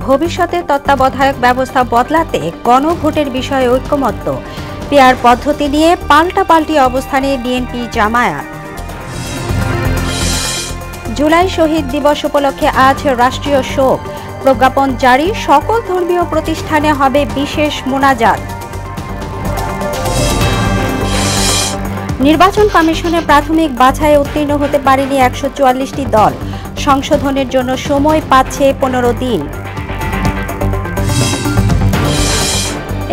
ভবিষ্যতে তত্ত্বাবধায়ক ব্যবস্থা বদলাতে গণভোটের বিষয়ে ঐকমত্য। পিআর পদ্ধতি নিয়ে পাল্টাপাল্টি অবস্থানে বিএনপি জামায়াত। জুলাই শহীদ দিবস উপলক্ষে আজ রাষ্ট্রীয় শোক। প্রজ্ঞাপন জারি, সকল ধর্মীয় প্রতিষ্ঠানে হবে বিশেষ মোনাজাত। নির্বাচন কমিশনের প্রাথমিক বাছাইয়ে উত্তীর্ণ হতে পারেনি ১৪৪টি দল। সংশোধনের জন্য সময় পাচ্ছে ১৫ দিন।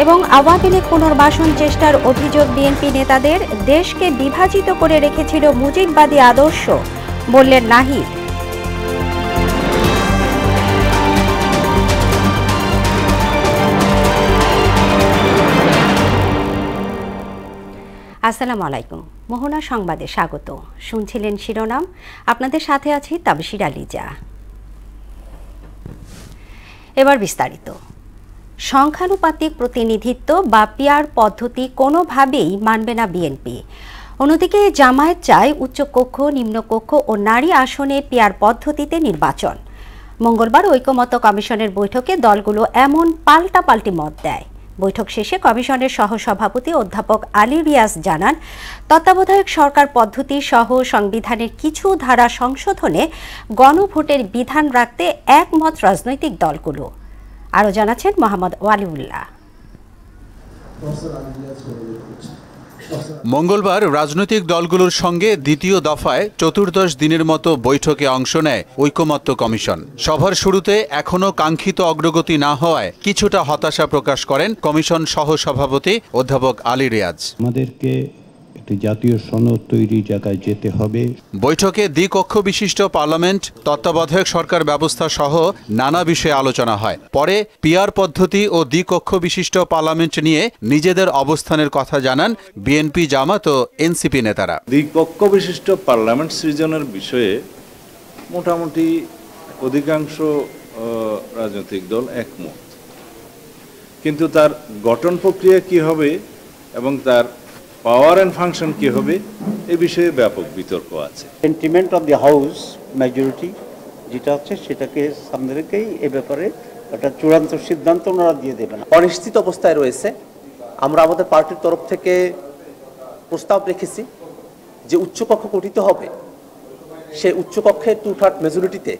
এবং আওয়ামী লীগ পুনর্বাসন চেষ্টার অভিযোগ বিএনপি নেতাদের। দেশকে বিভাজিত করে রেখেছিল মুজিববাদী আদর্শ, বললেন নাহিদ। আসসালামু আলাইকুম, মোহনা সংবাদে স্বাগত। শুনছিলেন শিরোনাম, আপনাদের সাথে আছি তাবশির আলিজা। এবার বিস্তারিত। সংখ্যানুপাতিক প্রতিনিধিত্ব বা পিআর পদ্ধতি কোনোভাবেই মানবে না বিএনপি। অন্যদিকে জামায়াত চায় উচ্চকক্ষ, নিম্নকক্ষ ও নারী আসনে পিআর পদ্ধতিতে নির্বাচন। মঙ্গলবার ঐকমত্য কমিশনের বৈঠকে দলগুলো এমন পাল্টাপাল্টি মত দেয়। বৈঠক শেষে কমিশনের সহসভাপতি অধ্যাপক আলী রিয়াজ জানান, তত্ত্বাবধায়ক সরকার পদ্ধতি সহ সংবিধানের কিছু ধারা সংশোধনে গণভোটের বিধান রাখতে একমত রাজনৈতিক দলগুলো। আরও জানাচ্ছেন মোহাম্মদ ওয়ালিউল্লাহ। মঙ্গলবার রাজনৈতিক দলগুলোর সঙ্গে দ্বিতীয় দফায় চতুর্দশ দিনের মতো বৈঠকে অংশ নেয় ঐকমত্য কমিশন। সভার শুরুতে এখনও কাঙ্ক্ষিত অগ্রগতি না হওয়ায় কিছুটা হতাশা প্রকাশ করেন কমিশন সহসভাপতি অধ্যাপক আলী রিয়াজ। আমাদেরকে একটি জাতীয় সনদ তৈরি জায়গায় যেতে হবে। বৈঠকে দ্বিকক্ষ বিশিষ্ট পার্লামেন্ট, তত্ত্বাবধায়ক সরকার ব্যবস্থা সহ নানা বিষয়ে আলোচনা হয়। পরে পিআর পদ্ধতি ও দ্বিকক্ষ বিশিষ্ট পার্লামেন্ট নিয়ে নিজেদের অবস্থানের কথা জানান বিএনপি, জামাত ও এনসিপি নেতারা। দ্বিকক্ষ বিশিষ্ট পার্লামেন্ট সৃজনের বিষয়ে মোটামুটি অধিকাংশ রাজনৈতিক দল একমত, কিন্তু তার গঠন প্রক্রিয়া কি হবে এবং তার পাওয়ার এন্ড ফাংশন কি হবে এ বিষয়ে ব্যাপক বিতর্ক আছে। Sentiment of the house majority যেটা হচ্ছে সেটাকে সামনে রেখেই এ ব্যাপারে একটা চূড়ান্ত সিদ্ধান্ত ওনারা দিয়ে দেবেন। অনিশ্চিত অবস্থায় রয়েছে। আমরা আমাদের পার্টির তরফ থেকে প্রস্তাব রেখেছি যে উচ্চকক্ষ গঠিত হবে, সে উচ্চকক্ষের 2/3 মেজরিটিতে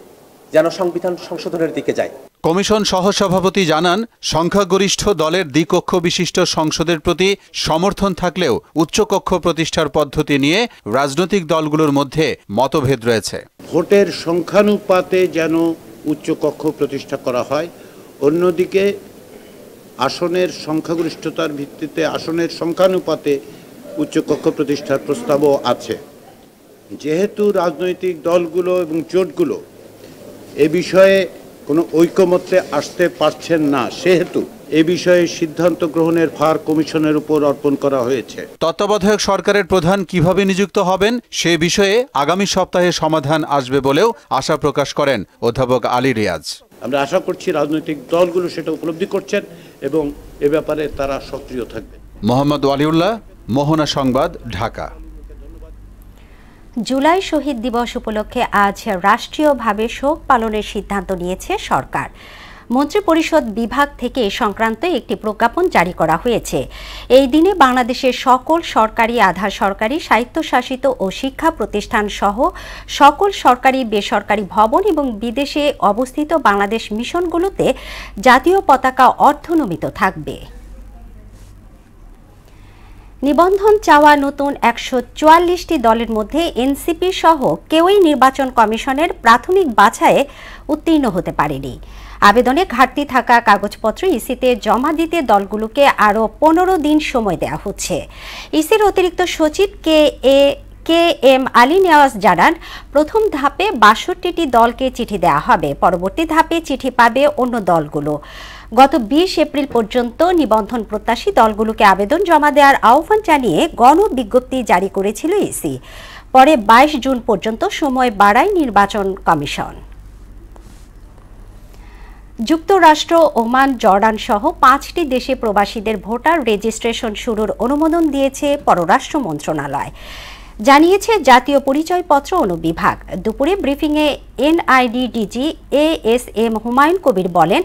যেন সংবিধান সংশোধনের দিকে যায়। কমিশন সহসভাপতি জানান, সংখ্যাগরিষ্ঠ দলের দ্বিকক্ষ বিশিষ্ট সংসদের প্রতি সমর্থন থাকলেও উচ্চকক্ষ প্রতিষ্ঠার পদ্ধতি নিয়ে রাজনৈতিক দলগুলোর মধ্যে মতভেদ রয়েছে। ভোটের সংখ্যানুপাতে যেন উচ্চকক্ষ প্রতিষ্ঠা করা হয়, অন্যদিকে আসনের সংখ্যাগরিষ্ঠতার ভিত্তিতে আসনের সংখ্যানুপাতে উচ্চকক্ষ প্রতিষ্ঠার প্রস্তাবও আছে। যেহেতু রাজনৈতিক দলগুলো এবং জোটগুলো এ বিষয়ে কোনো ঐকমত্যে আসতে পারছেন না, সেহেতু এ বিষয়ে সিদ্ধান্ত গ্রহণের ভার কমিশনের উপর অর্পণ করা হয়েছে। তত্ত্বাবধায়ক সরকারের প্রধান কিভাবে নিযুক্ত হবেন সে বিষয়ে আগামী সপ্তাহে সমাধান আসবে বলেও আশা প্রকাশ করেন অধ্যাপক আলী রিয়াজ। আমরা আশা করছি রাজনৈতিক দলগুলো সেটা উপলব্ধি করছেন এবং এ ব্যাপারে তারা সক্রিয় থাকবেন। মোহাম্মদ ওয়ালিউল্লাহ, মোহনা সংবাদ, ঢাকা। জুলাই শহীদ দিবস উপলক্ষে আজ রাষ্ট্রীয়ভাবে শোক পালনের সিদ্ধান্ত নিয়েছে সরকার। মন্ত্রিপরিষদ বিভাগ থেকে সংক্রান্ত একটি প্রজ্ঞাপন জারি করা হয়েছে। এই দিনে বাংলাদেশের সকল সরকারি, আধা সরকারি, স্বায়ত্তশাসিত ও শিক্ষা প্রতিষ্ঠান সহ সকল সরকারি, বেসরকারি ভবন এবং বিদেশে অবস্থিত বাংলাদেশ মিশনগুলোতে জাতীয় পতাকা অর্ধনমিত থাকবে। নিবন্ধন চাওয়া নতুন ১৪৪টি দলের মধ্যে এনসিপি সহ কেউই নির্বাচন কমিশনের প্রাথমিক বাছাইয়ে উত্তীর্ণ হতে পারেনি। আবেদনে ঘাটতি থাকা কাগজপত্র ইসিতে জমা দিতে দলগুলোকে আরও ১৫ দিন সময় দেওয়া হচ্ছে। ইসির অতিরিক্ত সচিব কে এম আলী নেওয়াজ জানান, প্রথম ধাপে ৬২টি দলকে চিঠি দেওয়া হবে। পরবর্তী ধাপে চিঠি পাবে অন্য দলগুলো। গত ২০ এপ্রিল পর্যন্ত নিবন্ধন প্রত্যাশী দলগুলোকে আবেদন জমা দেওয়ার আহ্বান জানিয়ে গণবিজ্ঞপ্তি জারি করেছিল ইসি। পরে ২২ জুন পর্যন্ত সময় বাড়ায় নির্বাচন কমিশন। যুক্তরাষ্ট্র, ওমান, জর্ডান সহ ৫টি দেশে প্রবাসীদের ভোটার রেজিস্ট্রেশন শুরুর অনুমোদন দিয়েছে পররাষ্ট্র মন্ত্রণালয়। জানিয়েছে জাতীয় পরিচয়পত্র অনুবিভাগ। দুপুরে ব্রিফিংয়ে NID DG ASM Humayun Kabir বলেন,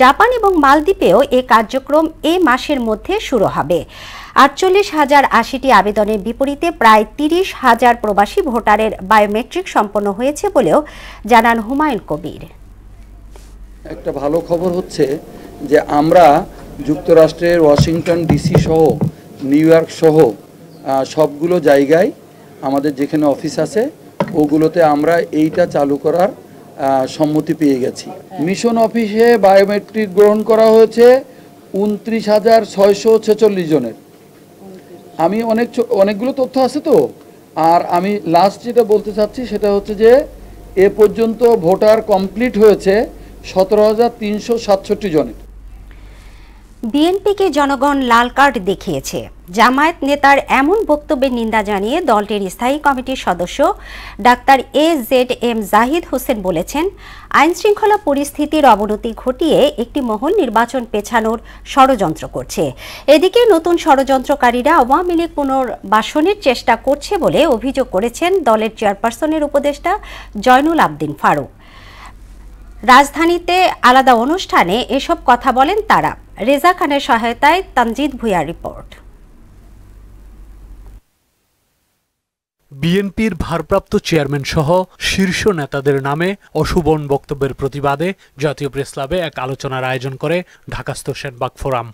জাপান এবং মালদ্বীপেও এ কার্যক্রম এ মাসের মধ্যে শুরু হবে। 48,080টি আবেদনের বিপরীতে প্রায় 30,000 প্রবাসী ভোটারের বায়োমেট্রিক সম্পন্ন হয়েছে বলেও জানান হুমায়ুন কবির। একটা ভালো খবর হচ্ছে যে আমরা যুক্তরাষ্ট্রের ওয়াশিংটন ডিসি সহ নিউ ইয়র্ক সহ সবগুলো জায়গায় আমাদের যেখানে অফিস আছে ওগুলোতে আমরা এইটা চালু করার সম্মতি পেয়ে গেছি। মিশন অফিসে বায়োমেট্রিক গ্রহণ করা হয়েছে 29,646 জনের। আমি অনেকগুলো তথ্য আছে তো, আর আমি লাস্ট যেটা বলতে চাচ্ছি সেটা হচ্ছে যে এ পর্যন্ত ভোটার কমপ্লিট হয়েছে 17,367 জনের। বিএনপিকে জনগণ লাল কার্ড দেখিয়েছে। জামায়াত নেতার এমন বক্তব্যের নিন্দা জানিয়ে দলটির স্থায়ী কমিটির সদস্য ডাক্তার AZM জাহিদ হোসেন বলেছেন, আইন শৃঙ্খলা পরিস্থিতির অবনতি ঘটিয়ে একটি মহল নির্বাচন পেছানোর ষড়যন্ত্র করছে। এদিকে নতুন ষড়যন্ত্রকারীরা আওয়ামী লীগ পুনর্বাসনের চেষ্টা করছে বলে অভিযোগ করেছেন দলের চেয়ারপারসনের উপদেষ্টা জয়নুল আবদিন ফারুক। রাজধানীতে আলাদা অনুষ্ঠানে এসব কথা বলেন তারা। রেজা খানের সহায়তায় তানজিদ ভুঁইয়ার রিপোর্ট। বিএনপির ভারপ্রাপ্ত চেয়ারম্যান সহ শীর্ষ নেতাদের নামে অশুভন বক্তব্যের প্রতিবাদে জাতীয় প্রেস ক্লাবে এক আলোচনার আয়োজন করে ঢাকাস্থ সেনবাগ ফোরাম।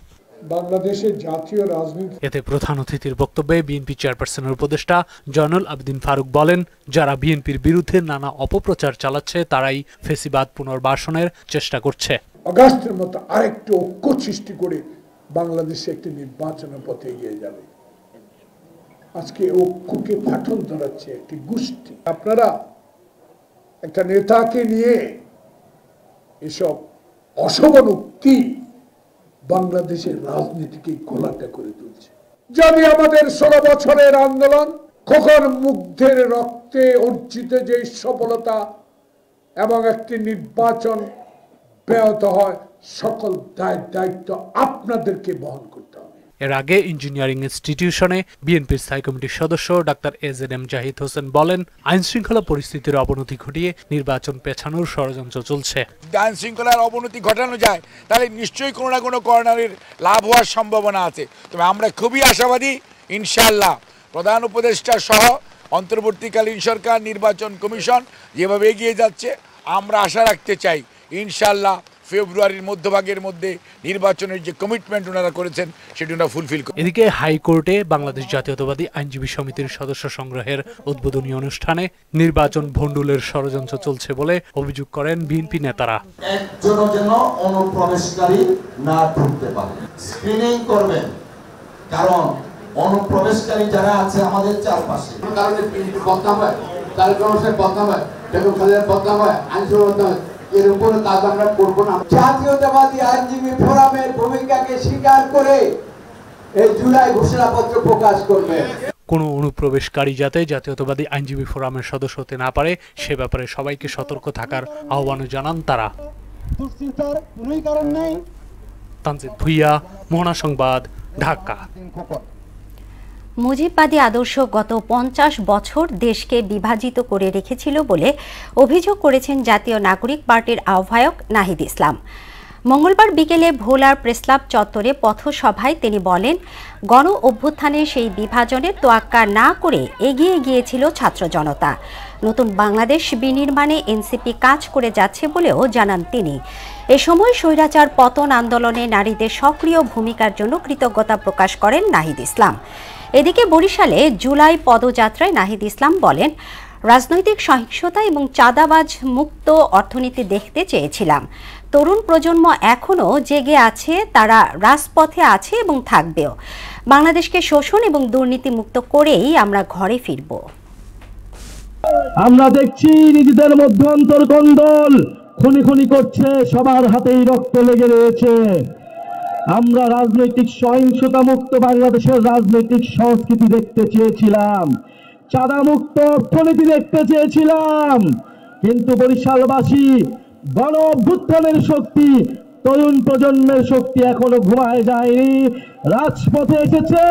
বাংলাদেশের জাতীয় রাজনীতি এতে প্রধান অতিথির বক্তব্যে বিএনপি চেয়ারপারসনের উপদেষ্টা জয়নুল আবদিন ফারুক বলেন, যারা বিএনপির বিরুদ্ধে নানা অপপ্রচার চালাচ্ছে তারাই ফেসিবাদ পুনর্বাসনের চেষ্টা করছে। অগাস্টের মতো আরেকটু ঐক্য সৃষ্টি করে বাংলাদেশে একটি নির্বাচনের পথে এগিয়ে যাবে। আজকে ঐক্যকে ফাটল ধরাচ্ছে একটি গোষ্ঠী। আপনারা একটা নেতাকে নিয়ে এসব অশোভন উক্তি বাংলাদেশের রাজনীতিকে ঘোলাটে করে তুলছে। যদি আমাদের 16 বছরের আন্দোলন, খোকন মুগ্ধের রক্তে অর্জিত যে সফলতা এবং একটি নির্বাচন ব্যাহত হয়, সকল দায়িত্ব আপনাদেরকে বহন করতে হবে। এর আগে ইঞ্জিনিয়ারিং ইনস্টিটিউশনে বিএনপির স্থায়ী কমিটির সদস্য ডাক্তার AZM জাহিদ হোসেন বলেন, আইন শৃঙ্খলা পরিস্থিতির অবনতি ঘটিয়ে নির্বাচন পেছানোর ষড়যন্ত্র চলছে। আইন শৃঙ্খলার অবনতি ঘটানো যায় তাহলে নিশ্চয়ই কোনো না কোনো কর্নারের লাভ হওয়ার সম্ভাবনা আছে। তবে আমরা খুবই আশাবাদী, ইনশাআল্লাহ প্রধান উপদেষ্টা সহ অন্তর্বর্তীকালীন সরকার, নির্বাচন কমিশন যেভাবে এগিয়ে যাচ্ছে, আমরা আশা রাখতে চাই ইনশাআল্লাহ ফেব্রুয়ারির মধ্যভাগের মধ্যে নির্বাচনের যে কমিটমেন্ট ওনারা করেছেন সেটি ওনারা ফুলফিল করবেন। এদিকে হাইকোর্টে বাংলাদেশ জাতীয়তাবাদী আইনজীবী সমিতির সদস্য সংগ্রহের উদ্বোধনী অনুষ্ঠানে নির্বাচন ভণ্ডুলের ষড়যন্ত্র চলছে বলে অভিযোগ করেন বিএনপি নেতারা। একজনের জন্য অনুপ্রবেশকারী না ঢুকতে পারে, স্ক্রিনিং করবেন, কারণ অনুপ্রবেশকারী যারা আছে আমাদের চারপাশে, কারণে বদনাম হয়, তার কারণে বদনাম হয়, বেগম খালেদার বদনাম হয়, আইনসভা বদনাম হয়, এর উপরে কাজ আমরা করব না। জাতীয়তাবাদী আইনজীবী ফোরামের ভূমিকাকে স্বীকার করে এই জুলাই ঘোষণাপত্র প্রকাশ করবে। কোনো অনুপ্রবেশকারী যাতে জাতীয়তাবাদী আইনজীবী ফোরামের সদস্য হতে না পারে সে ব্যাপারে সবাইকে সতর্ক থাকার আহ্বানও জানান তারা। দুশ্চিন্তার কোনোই কারণ নেই। তানজিদ ভুঁইয়া, মোহনা সংবাদ, ঢাকা। মুজিববাদী আদর্শ গত 50 বছর দেশকে বিভাজিত করে রেখেছিল বলে অভিযোগ করেছেন জাতীয় নাগরিক পার্টির আহ্বায়ক নাহিদ ইসলাম। মঙ্গলবার বিকেলে ভোলার প্রেসক্লাব চত্বরে পথসভায় তিনি বলেন, গণ অভ্যুত্থানে সেই বিভাজনের তোয়াক্কা না করে এগিয়ে গিয়েছিল ছাত্র জনতা। নতুন বাংলাদেশ বিনির্মাণে এনসিপি কাজ করে যাচ্ছে বলেও জানান তিনি। এ সময় স্বৈরাচার পতন আন্দোলনে নারীদের সক্রিয় ভূমিকার জন্য কৃতজ্ঞতা প্রকাশ করেন নাহিদ ইসলাম। এদিকে বরিশালে জুলাই পদযাত্রায় নাহিদ ইসলাম বলেন, রাজনৈতিক সহিংসতা এবং চাঁদাবাজ মুক্ত অর্থনীতি দেখতে চেয়েছিলাম। তরুণ প্রজন্ম এখনও জেগে আছে, তারা রাজপথে আছে এবং থাকবেও। বাংলাদেশকে শোষণ এবং দুর্নীতি মুক্ত করেই আমরা ঘরে ফিরব। আমরা দেখছি নিজেদের মধ্যন্তর কন্দল খুনি খুনি করছে, সবার হাতেই রক্ত লেগে রয়েছে। আমরা রাজনৈতিক সহিংসতা মুক্ত বাংলাদেশের রাজনৈতিক সংস্কৃতি দেখতে চেয়েছিলাম, চাঁদা মুক্ত অর্থনীতি দেখতে চেয়েছিলাম, কিন্তু বরিশালবাসী গণ অভ্যুত্থানের শক্তি তরুণ প্রজন্মের শক্তি এখনো ঘুমায় যায়নি, রাজপথে এসেছে।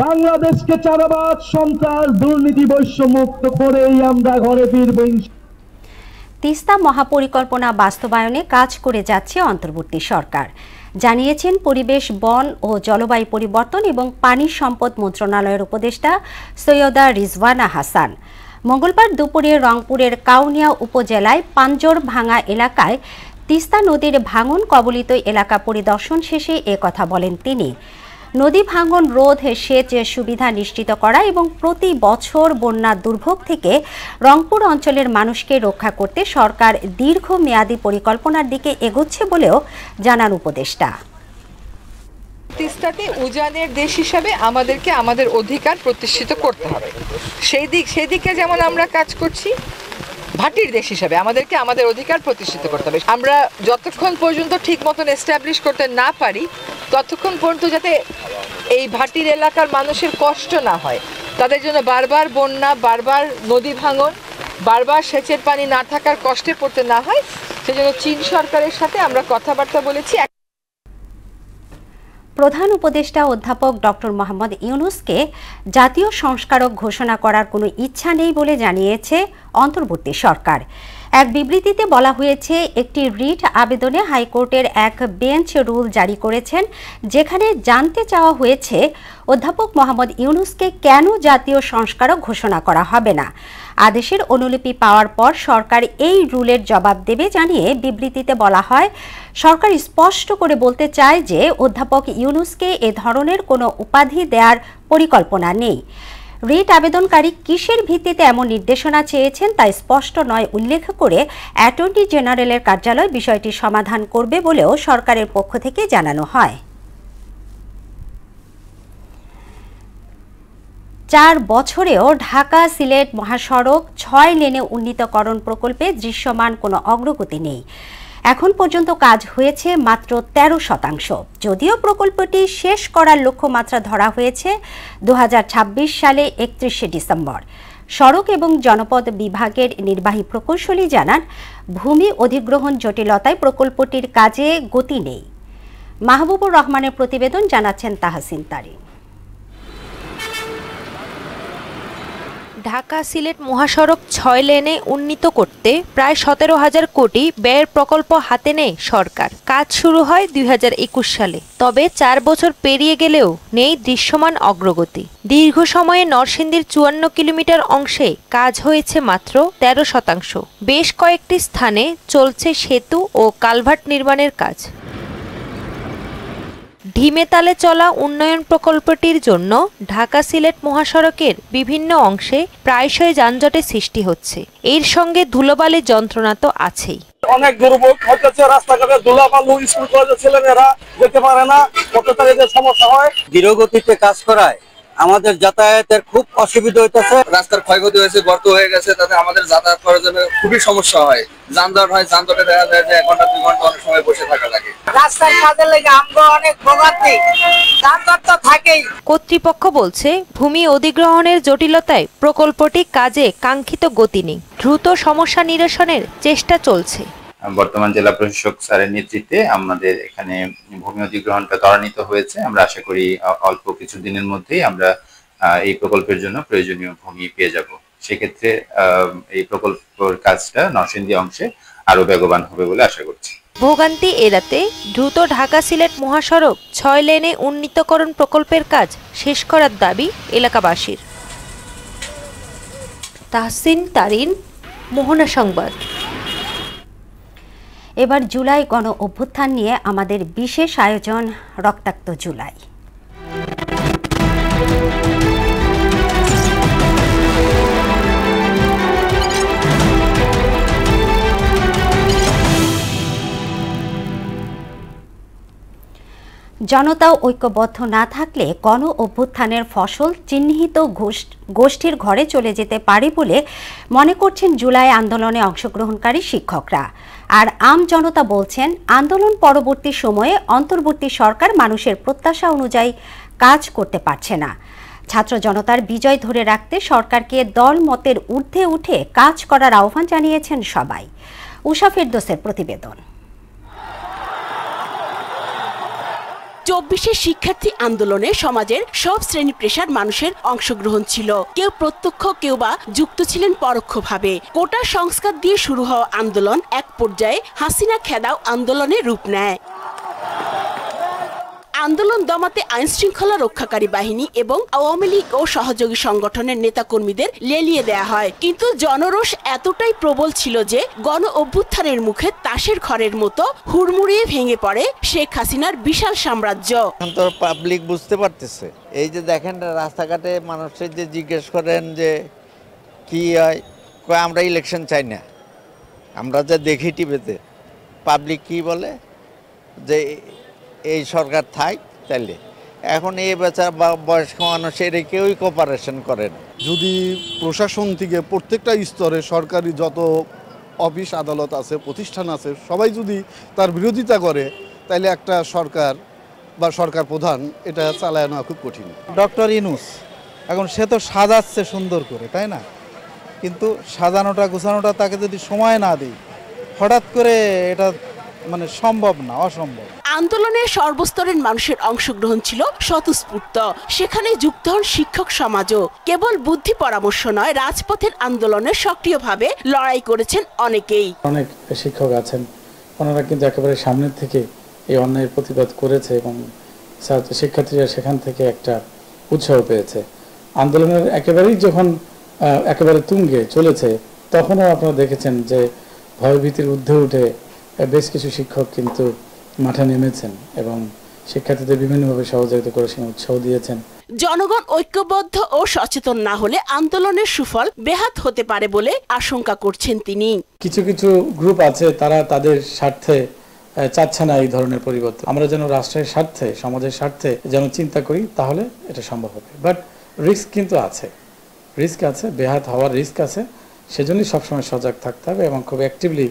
বাংলাদেশকে চাঁদাবাদ, সন্ত্রাস, দুর্নীতি, বৈষম্যমুক্ত করেই আমরা ঘরে ফিরব। তিস্তা মহাপরিকল্পনা বাস্তবায়নে কাজ করে যাচ্ছে অন্তর্বর্তী সরকার, জানিয়েছেন পরিবেশ, বন ও জলবায়ু পরিবর্তন এবং পানি সম্পদ মন্ত্রণালয়ের উপদেষ্টা সৈয়দা রিজওয়ানা হাসান। মঙ্গলবার দুপুরে রংপুরের কাউনিয়া উপজেলায় পাঞ্জরভাঙ্গা এলাকায় তিস্তা নদীর ভাঙন কবলিত এলাকা পরিদর্শন শেষে একথা বলেন তিনি। নদী ভাঙন রোধ, সেচ সুবিধা নিশ্চিত করা এবং প্রতি বছর বন্যার দুর্ভোগ থেকে রংপুর অঞ্চলের মানুষকে রক্ষা করতে সরকার দীর্ঘমেয়াদী পরিকল্পনার দিকে এগোচ্ছে বলেও জানান উপদেষ্টা। তিস্তাকে উজানের দেশ হিসাবে আমাদেরকে আমাদের অধিকার প্রতিষ্ঠিত করতে হবে। সেদিকে যেমন আমরা কাজ করছি, ভাটির দেশ হিসাবে আমাদেরকে আমাদের অধিকার প্রতিষ্ঠিত করতে হবে। আমরা যতক্ষণ পর্যন্ত ঠিক মতন এস্টাবলিশ করতে না পারি ততক্ষণ পর্যন্ত যাতে এই ভাটির এলাকার মানুষের কষ্ট না হয়, তাদের জন্য বারবার বন্যা, বারবার নদী ভাঙন, বারবার সেচের পানি না থাকার কষ্টে পড়তে না হয়, সেজন্য চীন সরকারের সাথে আমরা কথাবার্তা বলেছি। প্রধান উপদেষ্টা অধ্যাপক ডক্টর মোহাম্মদ ইউনূসকে জাতীয় সংস্কারক ঘোষণা করার কোনো ইচ্ছা নেই বলে জানিয়েছে অন্তর্বর্তী সরকার। এক বিবৃতিতে বলা হয়েছে, একটি রিট আবেদনে হাইকোর্টের এক বেঞ্চ রুল জারি করেছেন, যেখানে জানতে চাওয়া হয়েছে অধ্যাপক মোহাম্মদ ইউনূসকে কেন জাতীয় সংস্কারক ঘোষণা করা হবে না। আদেশের অনুলিপি পাওয়ার পর সরকার এই রুলের জবাব দেবে জানিয়ে বিবৃতিতে বলা হয়, সরকার স্পষ্ট করে বলতে চায় যে অধ্যাপক ইউনূসকে এ ধরনের কোনো উপাধি দেওয়ার পরিকল্পনা নেই। রিট আবেদনকারী কিসের ভিত্তিতে এমন নির্দেশনা চেয়েছেন তা স্পষ্ট নয় উল্লেখ করে অ্যাটর্নি জেনারেলের কার্যালয় বিষয়টি সমাধান করবে বলেও সরকারের পক্ষ থেকে জানানো হয়। 4 বছরেও ঢাকা সিলেট মহাসড়ক 6 লেনে উন্নীতকরণ প্রকল্পে দৃশ্যমান কোনো অগ্রগতি নেই। এখন পর্যন্ত কাজ হয়েছে মাত্র 13%। যদিও প্রকল্পটি শেষ করার লক্ষ্যমাত্রা ধরা হয়েছে 2026 সালে 31শে ডিসেম্বর। সড়ক এবং জনপদ বিভাগের নির্বাহী প্রকৌশলী জানান, ভূমি অধিগ্রহণ জটিলতায় প্রকল্পটির কাজে গতি নেই। মাহবুবুর রহমানের প্রতিবেদন, জানাচ্ছেন তাহসিন তারিন। ঢাকা সিলেট মহাসড়ক 6 লেনে উন্নীত করতে প্রায় 17,000 কোটি ব্যয়ের প্রকল্প হাতে নেয় সরকার। কাজ শুরু হয় 2021 সালে। তবে 4 বছর পেরিয়ে গেলেও নেই দৃশ্যমান অগ্রগতি। দীর্ঘ সময়ে নরসিংদীর 54 কিলোমিটার অংশে কাজ হয়েছে মাত্র 13%। বেশ কয়েকটি স্থানে চলছে সেতু ও কালভার্ট নির্মাণের কাজ। ঢিমেতালে চলা উন্নয়ন প্রকল্পটির জন্য ঢাকা সিলেট মহাসড়কের বিভিন্ন অংশে প্রায়শই যানজটের সৃষ্টি হচ্ছে। এর সঙ্গে ধুলোবালির যন্ত্রণা তো আছেই। অনেক দুর্ভোগ হচ্ছে, রাস্তাঘাটে ধুলাবালু, স্কুল কলেজের ছেলেমেয়েরা যেতে পারে না, কত তারিখের সমস্যা হয়। ধীরগতিতে কাজ করায় আমাদের যাতায়াতের খুব অসুবিধা হইতেছে। রাস্তার ক্ষয়ক্ষতি হয়েছে, গর্ত হয়ে গেছে, তাতে আমাদের যাতায়াত করার জন্য খুবই সমস্যা হয়। যানজট হয়, যানজটে দেখা যায় যে 1 ঘন্টা 2 ঘন্টা অনেক সময় বসে থাকা লাগে। রাস্তার কাজের লেগে আমরা অনেক ভোগান্তি, যানজট তো থাকেই। কর্তৃপক্ষ বলছে, ভূমি অধিগ্রহণের জটিলতায় প্রকল্পটি কাজে কাঙ্ক্ষিত গতি নেই। দ্রুত সমস্যা নিরসনের চেষ্টা চলছে। বর্তমান জেলা প্রশাসক স্যারের নেতৃত্বে আমাদের এখানে ভূমি অধিগ্রহণটা ত্বরান্বিত হয়েছে। আমরা আশা করি অল্প কিছু দিনের মধ্যেই আমরা এই প্রকল্পের জন্য প্রয়োজনীয় ভূমি পেয়ে যাব। সেক্ষেত্রে এই প্রকল্পের কাজটা নরসিংদী অংশে আরো বেগবান হবে বলে আশা করছি। ভোগান্তি এড়াতে দ্রুত ঢাকা সিলেট মহাসড়ক 6 লেনে উন্নীতকরণ প্রকল্পের কাজ শেষ করার দাবি এলাকাবাসীর। তাহসিন তারিন, মোহনা সংবাদ। এবার জুলাই গণ অভ্যুত্থান নিয়ে আমাদের বিশেষ আয়োজন রক্তাক্ত জুলাই। জনতা ঐক্যবদ্ধ না থাকলে গণ অভ্যুত্থানের ফসল চিহ্নিত গোষ্ঠীর ঘরে চলে যেতে পারে বলে মনে করছেন জুলাই আন্দোলনে অংশগ্রহণকারী শিক্ষকরা। আর আম জনতা বলছেন, আন্দোলন পরবর্তী সময়ে অন্তর্বর্তী সরকার মানুষের প্রত্যাশা অনুযায়ী কাজ করতে পারছে না। ছাত্র জনতার বিজয় ধরে রাখতে সরকারকে দল মতের ঊর্ধ্বে উঠে কাজ করার আহ্বান জানিয়েছেন সবাই। উষা ফেরদৌসের প্রতিবেদন। 24 শিক্ষার্থী আন্দোলনে সমাজের সব শ্রেণী পেশার মানুষের অংশগ্রহণ ছিল। কেউ প্রত্যক্ষ, কেউ বা যুক্ত ছিলেন পরোক্ষভাবে। কোটা সংস্কার দিয়ে শুরু হওয়া আন্দোলন এক পর্যায়ে হাসিনা খেদাও আন্দোলনের রূপ নেয়। আন্দোলন দমাতে আইনশৃঙ্খলা রক্ষাকারী বাহিনী এবং আওয়ামী লীগ ও সহযোগী সংগঠনের নেতাকর্মীদের লেলিয়ে দেয়া হয়, কিন্তু জনরোষ এতটাই প্রবল ছিল যে গণ অভ্যুত্থানের মুখে তাসের ঘরের মতো হুড়মুড়িয়ে ভেঙে পড়ে শেখ হাসিনার বিশাল সাম্রাজ্য। পাবলিক বুঝতে পারতেছে, এই যে দেখেন রাস্তাঘাটে মানুষের যে জিজ্ঞেস করেন যে কি হয়, আমরা ইলেকশন চাই না। আমরা যা দেখি টিভিতে পাবলিক কি বলে যে এই সরকার থাক, তাইলে এখন এই বেচারা বয়স্ক মানুষ এরা কেউই কোপারেশন করেন। যদি প্রশাসন থেকে প্রত্যেকটা স্তরে সরকারি যত অফিস আদালত আছে, প্রতিষ্ঠান আছে, সবাই যদি তার বিরোধিতা করে, তাহলে একটা সরকার বা সরকার প্রধান এটা চালায় নেওয়া খুব কঠিন। ডক্টর ইউনূস এখন সে তো সাজাচ্ছে সুন্দর করে, তাই না? কিন্তু সাজানোটা গোছানোটা তাকে যদি সময় না দিই, হঠাৎ করে এটা মানে সম্ভব না, অসম্ভব। আন্দোলনের সর্বস্তরের মানুষের অংশগ্রহণ ছিল স্বতঃস্ফূর্ত। সেখানে যুক্ত হন শিক্ষক সমাজও। কেবল বুদ্ধি পরামর্শ নয়, রাজপথের আন্দোলনে সক্রিয়ভাবে লড়াই করেছেন অনেকেই। অনেক শিক্ষক আছেন, ওনারা কিন্তু একেবারে সামনের থেকে এই অন্যায়ের প্রতিবাদ করেছে এবং শিক্ষার্থীরা সেখান থেকে একটা উৎসাহ পেয়েছে। আন্দোলনের একেবারে তুঙ্গে চলেছে, তখনও আপনারা দেখেছেন যে ভয়ভীতির ঊর্ধ্বে উঠে বেশ কিছু শিক্ষক কিন্তু মাঠে নেমেছেন এবং শিক্ষার্থীদের বিভিন্নভাবে সহযোগিতা করেছেন, উৎসাহ দিয়েছেন। জনগণ ঐক্যবদ্ধ ও সচেতন না হলে আন্দোলনের সুফল বেহাত হতে পারে বলে আশঙ্কা করছেন তিনি। কিছু কিছু গ্রুপ আছে, তারা তাদের স্বার্থে চাচ্ছে না এই ধরনের পরিবর্তন। আমরা যেন রাষ্ট্রের স্বার্থে, সমাজের স্বার্থে যেন চিন্তা করি, তাহলে এটা সম্ভব হবে। বাট রিস্ক কিন্তু আছে, বেহাত হওয়ার রিস্ক আছে। সেজন্যই সবসময় সজাগ থাকতে হবে এবং খুব অ্যাক্টিভলি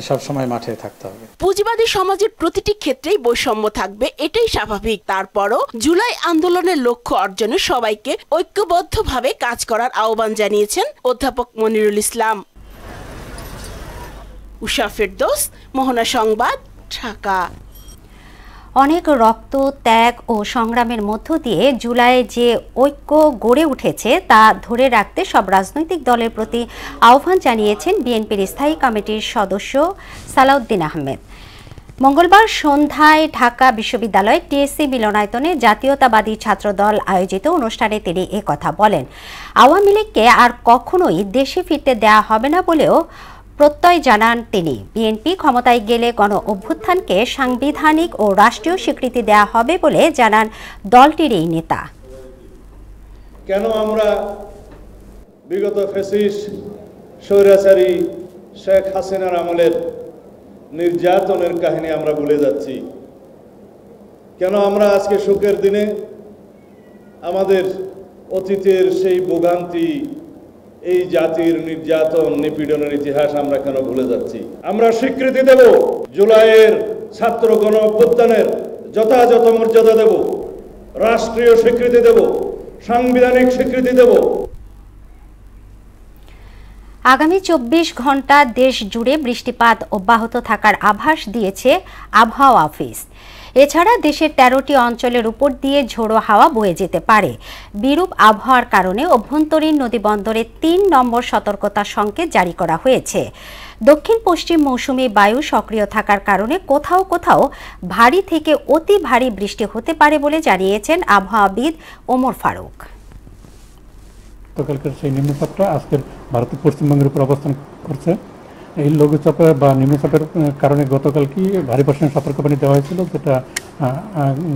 সবসময় মাঠে থাকতে হবে। পুঁজিবাদী সমাজের প্রতিটি ক্ষেত্রেই বৈষম্য থাকবে, এটাই স্বাভাবিক। তারপরও জুলাই আন্দোলনের লক্ষ্য অর্জনে সবাইকে ঐক্যবদ্ধভাবে কাজ করার আহ্বান জানিয়েছেন অধ্যাপক মনিরুল ইসলাম। উষা ফেরদৌস, মোহনা সংবাদ, ঢাকা। অনেক রক্ত, ত্যাগ ও সংগ্রামের মধ্য দিয়ে জুলাইয়ে যে ঐক্য গড়ে উঠেছে তা ধরে রাখতে সব রাজনৈতিক দলের প্রতি আহ্বান জানিয়েছেন বিএনপির স্থায়ী কমিটির সদস্য সালাউদ্দিন আহমেদ। মঙ্গলবার সন্ধ্যায় ঢাকা বিশ্ববিদ্যালয় টিএসসি মিলনায়তনে জাতীয়তাবাদী ছাত্রদল আয়োজিত অনুষ্ঠানে তিনি একথা বলেন। আওয়ামী লীগকে আর কখনোই দেশে ফিরতে দেয়া হবে না বলেও প্রত্যয় জানান তিনি। বিএনপি ক্ষমতায় গেলে গণ অভ্যুত্থানকে সাংবিধানিক ও রাষ্ট্রীয় স্বীকৃতি দেয়া হবে বলে জানান দলটির এই নেতা। কেন আমরা বিগত ফ্যাসিস্ট স্বৈরাচারী শেখ হাসিনার আমলের নির্যাতনের কাহিনী আমরা ভুলে যাচ্ছি? কেন আমরা আজকে সুখের দিনে আমাদের অতীতের সেই ভোগান্তি, এই জাতির নির্যাতন নিপীড়নের ইতিহাস আমরা কেন ভুলে যাচ্ছি? আমরা স্বীকৃতি দেব, জুলাইয়ের ছাত্র গণ অভ্যুত্থানের যথাযথ মর্যাদা দেব, রাষ্ট্রীয় স্বীকৃতি দেব, সাংবিধানিক স্বীকৃতি দেব। আগামী 24 ঘন্টা দেশ জুড়ে বৃষ্টিপাত অব্যাহত থাকার আভাস দিয়েছে আবহাওয়া অফিস। এছাড়া দেশের 13টি অঞ্চলের উপর দিয়ে ঝোড়ো হাওয়া বয়ে যেতে পারে। বিরূপ আবহাওয়ার কারণে অভ্যন্তরীণ নদীবন্দরে 3 নম্বর সতর্কতা সংকেত জারি করা হয়েছে। দক্ষিণ পশ্চিম মৌসুমী বায়ু সক্রিয় থাকার কারণে কোথাও কোথাও ভারী থেকে অতি ভারী বৃষ্টি হতে পারে বলে জানিয়েছেন আবহাওয়াবিদ ওমর ফারুক। গতকালকের সেই নিম্নচাপটা আজকের ভারতের পশ্চিমবঙ্গের উপর অবস্থান করছে। এই লঘুচাপে বা নিম্নচাপের কারণে গতকালকে ভারী বর্ষণের সতর্কবাণী দেওয়া হয়েছিল, যেটা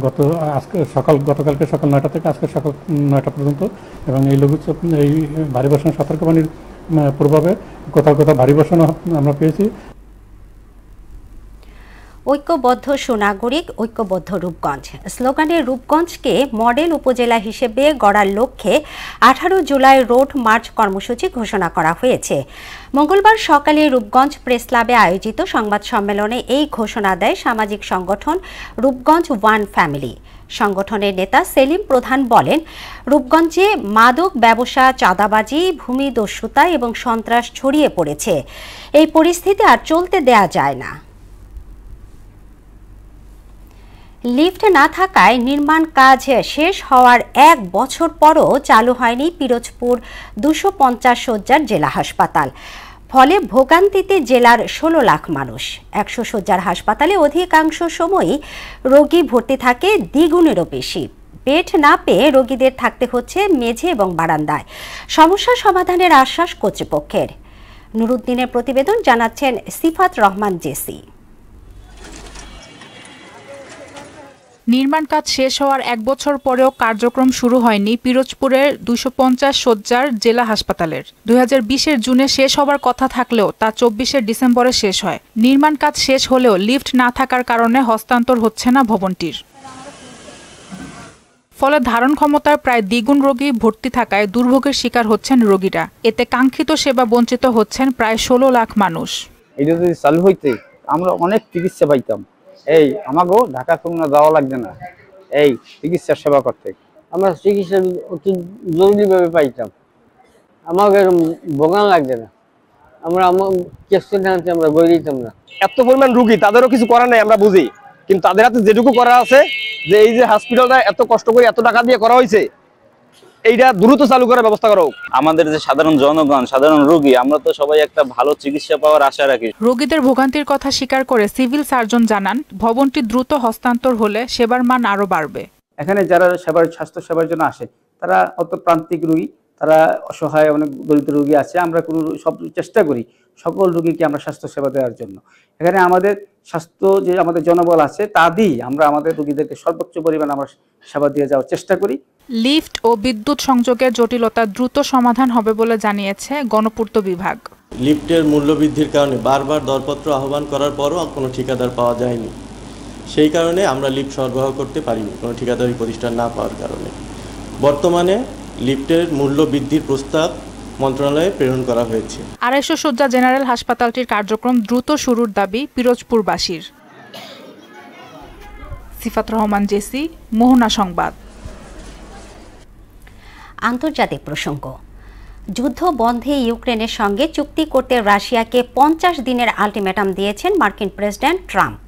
গতকালকে সকাল 9টা থেকে আজকে সকাল 9টা পর্যন্ত। এবং এই লঘুচাপ, এই ভারী বর্ষণের সতর্কবাণীর প্রভাবে কোথাও কোথাও ভারী বর্ষণ আমরা পেয়েছি। ঐক্যবদ্ধ সুনাগরিক, ঐক্যবদ্ধ রূপগঞ্জ স্লোগানে রূপগঞ্জকে মডেল উপজেলা হিসেবে গড়ার লক্ষ্যে 18 জুলাই রোড মার্চ কর্মসূচি ঘোষণা করা হয়েছে। মঙ্গলবার সকালে রূপগঞ্জ প্রেস ক্লাবে আয়োজিত সংবাদ সম্মেলনে এই ঘোষণা দেয় সামাজিক সংগঠন রূপগঞ্জ ওয়ান ফ্যামিলি। সংগঠনের নেতা সেলিম প্রধান বলেন, রূপগঞ্জে মাদক ব্যবসা, চাঁদাবাজি, ভূমিদস্যুতা এবং সন্ত্রাস ছড়িয়ে পড়েছে। এই পরিস্থিতি আর চলতে দেয়া যায় না। লিফট না থাকায় নির্মাণ কাজ শেষ হওয়ার 1 বছর পরও চালু হয়নি পিরোজপুর 250 শয্যার জেলা হাসপাতাল। ফলে ভোগান্তিতে জেলার 16 লাখ মানুষ। 100 শয্যার হাসপাতালে অধিকাংশ সময়ই রোগী ভর্তি থাকে দ্বিগুণেরও বেশি। বেড না পেয়ে রোগীদের থাকতে হচ্ছে মেঝে এবং বারান্দায়। সমস্যা সমাধানের আশ্বাস কর্তৃপক্ষের। নুরুদ্দিনের প্রতিবেদন, জানাচ্ছেন সিফাত রহমান জেসি। নির্মাণ কাজ শেষ হওয়ার 1 বছর পরেও কার্যক্রম শুরু হয়নি পিরোজপুরের 250 শয্যার জেলা হাসপাতালের। 2020-এর জুনে শেষ হবার কথা থাকলেও তা 24-এর ডিসেম্বরে শেষ হয়। নির্মাণ কাজ শেষ হলেও লিফট না থাকার কারণে হস্তান্তর হচ্ছে না ভবনটির। ফলে ধারণ ক্ষমতার প্রায় দ্বিগুণ রোগী ভর্তি থাকায় দুর্ভোগের শিকার হচ্ছেন রোগীরা। এতে কাঙ্ক্ষিত সেবা বঞ্চিত হচ্ছেন প্রায় 16 লাখ মানুষ। এটা যদি চালু হইতে আমরা অনেক চিকিৎসা পাইতাম। এই আমাকেও ঢাকা খুলনা যাওয়া লাগবে না এই চিকিৎসা সেবা করতে। আমরা চিকিৎসা অতি জরুরিভাবে পাইতাম, আমাকে ভোগান লাগবে না। আমরা আমরা বই দিতাম না। এত পরিমাণ রুগী, তাদেরও কিছু করার নেই আমরা বুঝি, কিন্তু তাদের হাতে যেটুকু করা আছে, যে এই যে হসপিটালটা এত কষ্ট করে এত টাকা দিয়ে করা হয়েছে, এইটা দ্রুত চালু করার ব্যবস্থা করো। আমাদের যে সাধারণ জনগণ, সাধারণ রোগী, আমরা তো সবাই একটা ভালো চিকিৎসা পাওয়ার আশা রাখি। রোগীদের ভোগান্তির কথা স্বীকার করে সিভিল সার্জন জানান, ভবনটি দ্রুত হস্তান্তর হলে সেবার মান আরো বাড়বে। এখানে যারা স্বাস্থ্য সেবার জন্য আসে তারা অত প্রান্তিক রোগী, তারা অসহায়, অনেক দরিদ্র রোগী আছে। আমরা সব চেষ্টা করি সকল রোগীকে আমরা স্বাস্থ্য সেবা দেওয়ার জন্য। এখানে আমাদের স্বাস্থ্য যে আমাদের জনবল আছে তা দিয়ে আমরা আমাদের রোগীদেরকে সর্বোচ্চ পরিমাণ আমরা সেবা দিয়ে যাওয়ার চেষ্টা করি। লিফট ও বিদ্যুৎ সংযোগের জটিলতা দ্রুত সমাধান হবে বলে জানিয়েছে গণপূর্ত বিভাগ। লিফটের মূল্য বৃদ্ধির কারণে বারবার দরপত্র আহ্বান করার পরও কোনো ঠিকাদার পাওয়া যায়নি। সেই কারণে আমরা লিফট সরবরাহ করতে পারিনি, কোনো ঠিকাদারি প্রতিষ্ঠান না পাওয়ার কারণে। বর্তমানে লিফটের মূল্য বৃদ্ধির প্রস্তাব মন্ত্রণালয়ে প্রেরণ করা হয়েছে। 250 শয্যা জেনারেল হাসপাতালটির কার্যক্রম দ্রুত শুরুর দাবি পিরোজপুরবাসীর। সিফাত রহমান জেসি, মোহনা সংবাদ। আন্তর্জাতিক প্রসঙ্গ। যুদ্ধ বন্ধে ইউক্রেনের সঙ্গে চুক্তি করতে রাশিয়াকে 50 দিনের আলটিমেটাম দিয়েছেন মার্কিন প্রেসিডেন্ট ট্রাম্প।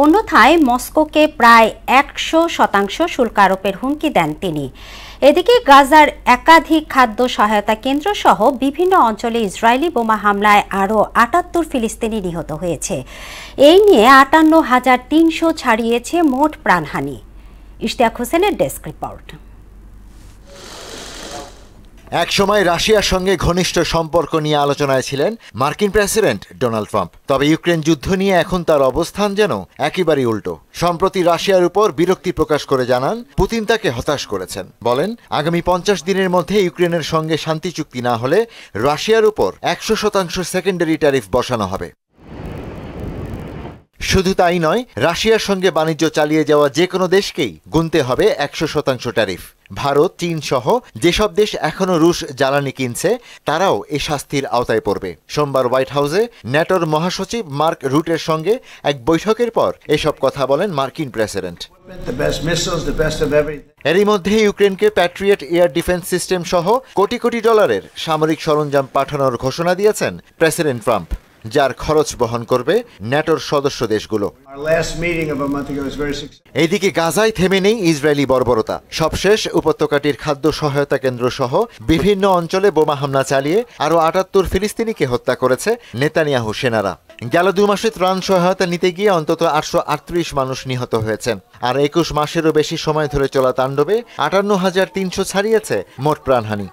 অন্যথায় মস্কোকে প্রায় 100% শুল্ক আরোপের হুমকি দেন তিনি। এদিকে গাজার একাধিক খাদ্য সহায়তা কেন্দ্র সহ বিভিন্ন অঞ্চলে ইসরায়েলি বোমা হামলায় আরও 78 ফিলিস্তিনি নিহত হয়েছে। এই নিয়ে 58,300 ছাড়িয়েছে মোট প্রাণহানি। ইশতিয়াক হোসেনের ডেস্ক রিপোর্ট। একসময় রাশিয়ার সঙ্গে ঘনিষ্ঠ সম্পর্ক নিয়ে আলোচনায় ছিলেন মার্কিন প্রেসিডেন্ট ডোনাল্ড ট্রাম্প। তবে ইউক্রেন যুদ্ধ নিয়ে এখন তার অবস্থান যেন একেবারেই উল্টো। সম্প্রতি রাশিয়ার উপর বিরক্তি প্রকাশ করে জানান পুতিন তাকে হতাশ করেছেন। বলেন, আগামী 50 দিনের মধ্যে ইউক্রেনের সঙ্গে শান্তি চুক্তি না হলে রাশিয়ার উপর 100% সেকেন্ডারি ট্যারিফ বসানো হবে। শুধু তাই নয়, রাশিয়ার সঙ্গে বাণিজ্য চালিয়ে যাওয়া যে কোনো দেশকেই গুনতে হবে 100% ট্যারিফ। ভারত, চীন সহ যেসব দেশ এখনো রুশ জ্বালানি কিনছে তারাও এ শাস্তির আওতায় পড়বে। সোমবার হোয়াইট হাউসে ন্যাটোর মহাসচিব মার্ক রুটের সঙ্গে এক বৈঠকের পর এসব কথা বলেন মার্কিন প্রেসিডেন্ট। এরই মধ্যে ইউক্রেনকে প্যাট্রিয়ট এয়ার ডিফেন্স সিস্টেম সহ কোটি কোটি ডলারের সামরিক সরঞ্জাম পাঠানোর ঘোষণা দিয়েছেন প্রেসিডেন্ট ট্রাম্প, যার খরচ বহন করবে ন্যাটোর সদস্য দেশগুলো। এইদিকে গাজায় থেমে নেই ইসরায়েলি বর্বরতা। সবশেষ উপত্যকাটির খাদ্য সহায়তা কেন্দ্র সহ বিভিন্ন অঞ্চলে বোমা হামলা চালিয়ে আরও 78 ফিলিস্তিনিকে হত্যা করেছে নেতানিয়াহু সেনারা। গেল 2 মাসে ত্রাণ সহায়তা নিতে গিয়ে অন্তত 838 মানুষ নিহত হয়েছেন। আর 21 মাসেরও বেশি সময় ধরে চলা তাণ্ডবে 58,300 ছাড়িয়েছে মোট প্রাণহানি।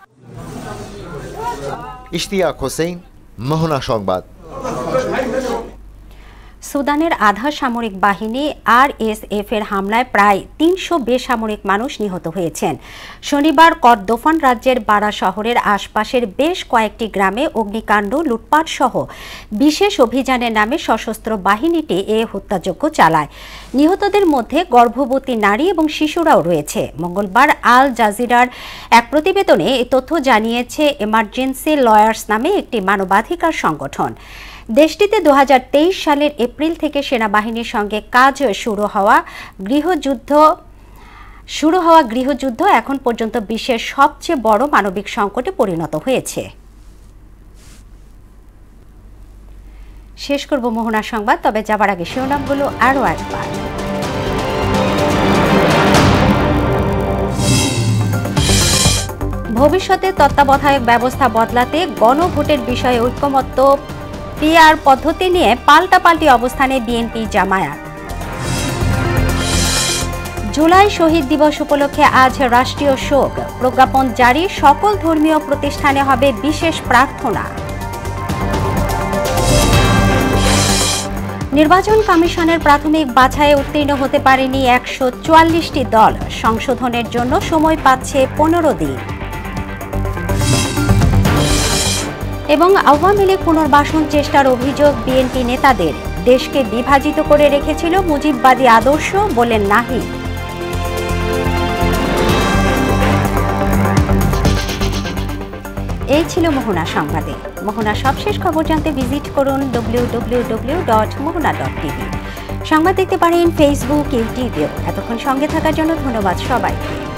ইশতিয়াক হোসেন, মোহনা সংবাদ। সুদানের আধা সামরিক বাহিনী RSF এর হামলায় প্রায় 300 বেসামরিক মানুষ নিহত হয়েছেন। শনিবার কর্দোফান রাজ্যের বারা শহরের আশপাশের বেশ কয়েকটি গ্রামে অগ্নিকাণ্ড, লুটপাট সহ বিশেষ অভিযানের নামে সশস্ত্র বাহিনীটি এ হত্যাযজ্ঞ চালায়। নিহতদের মধ্যে গর্ভবতী নারী এবং শিশুরাও রয়েছে। মঙ্গলবার আল জাজিরার এক প্রতিবেদনে এ তথ্য জানিয়েছে এমার্জেন্সি লয়ার্স নামে একটি মানবাধিকার সংগঠন। দেশটিতে 2023 সালের এপ্রিল থেকে সেনাবাহিনীর সঙ্গে কাজ শুরু হওয়া গৃহযুদ্ধ এখন পর্যন্ত বিশ্বের সবচেয়ে বড় মানবিক সংকটে পরিণত হয়েছে। শেষ করব মোহনা সংবাদ, তবে যাবার আগে শিরোনামগুলো আরও একবার। ভবিষ্যতে তত্ত্বাবধায়ক ব্যবস্থা বদলাতে গণভোটের বিষয়ে ঐকমত্য, পিআর পদ্ধতি নিয়ে পাল্টাপাল্টি অবস্থানে বিএনপি জামায়াত। জুলাই শহীদ দিবস উপলক্ষে আজ রাষ্ট্রীয় শোক, প্রজ্ঞাপন জারি, সকল ধর্মীয় প্রতিষ্ঠানে হবে বিশেষ প্রার্থনা। নির্বাচন কমিশনের প্রাথমিক বাছাইয়ে উত্তীর্ণ হতে পারেনি 144টি দল, সংশোধনের জন্য সময় পাচ্ছে 15 দিন। এবং আওয়ামী লীগ পুনর্বাসন চেষ্টার অভিযোগ বিএনপি নেতাদের, দেশকে বিভাজিত করে রেখেছিল মুজিববাদী আদর্শ, বলেন নাহিদ। এই ছিল মোহনা সংবাদে। মোহনা সবশেষ খবর জানতে ভিজিট করুন www.mohona.tv। সংবাদ দেখতে পারেন ফেসবুক, ইউটিউবেও। এতক্ষণ সঙ্গে থাকার জন্য ধন্যবাদ সবাইকে।